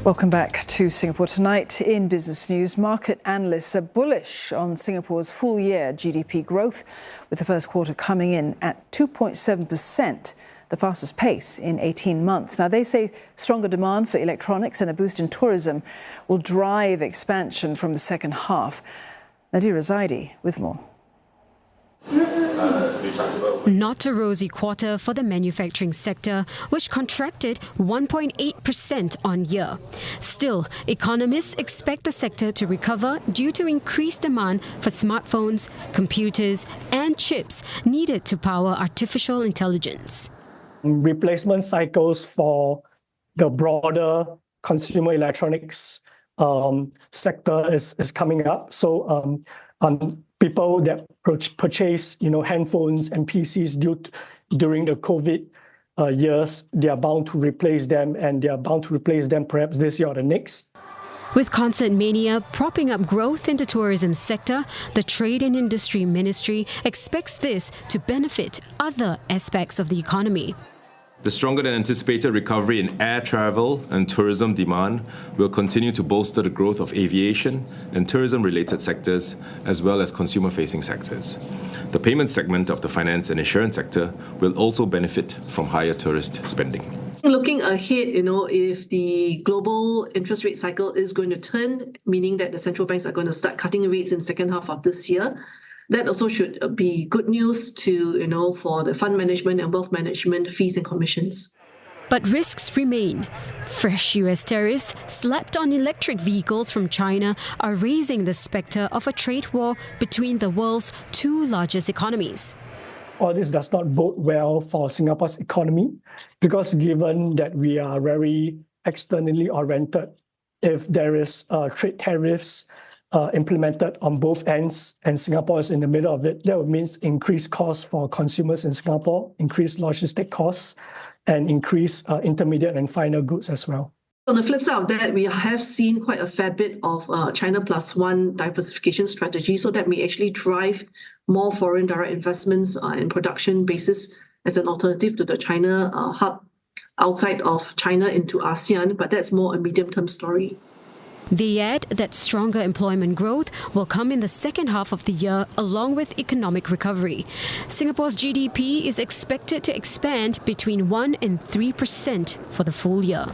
Welcome back to Singapore Tonight. In business news, market analysts are bullish on Singapore's full-year GDP growth, with the first quarter coming in at 2.7%, the fastest pace in 18 months. Now, they say stronger demand for electronics and a boost in tourism will drive expansion from the second half. Nadirah Zaidi with more. Not a rosy quarter for the manufacturing sector, which contracted 1.8% on year. Still, economists expect the sector to recover due to increased demand for smartphones, computers, and chips needed to power artificial intelligence. Replacement cycles for the broader consumer electronics sector is coming up. So people that purchase handphones and PCs during the COVID years, they are bound to replace them, and they are bound to replace them perhaps this year or the next. With concert mania propping up growth in the tourism sector, the Trade and Industry Ministry expects this to benefit other aspects of the economy. The stronger than anticipated recovery in air travel and tourism demand will continue to bolster the growth of aviation and tourism-related sectors, as well as consumer-facing sectors. The payment segment of the finance and insurance sector will also benefit from higher tourist spending. Looking ahead, if the global interest rate cycle is going to turn, meaning that the central banks are going to start cutting rates in the second half of this year, that also should be good news to, for the fund management and wealth management fees and commissions. But risks remain. Fresh US tariffs slapped on electric vehicles from China are raising the spectre of a trade war between the world's two largest economies. All this does not bode well for Singapore's economy, because given that we are very externally oriented, if there is trade tariffs implemented on both ends, and Singapore is in the middle of it, that would mean increased costs for consumers in Singapore, increased logistic costs, and increased intermediate and final goods as well. On the flip side of that, we have seen quite a fair bit of China plus one diversification strategy, so that may actually drive more foreign direct investments and production bases as an alternative to the China hub outside of China into ASEAN, but that's more a medium-term story. They add that stronger employment growth will come in the second half of the year, along with economic recovery. Singapore's GDP is expected to expand between 1% and 3% for the full year.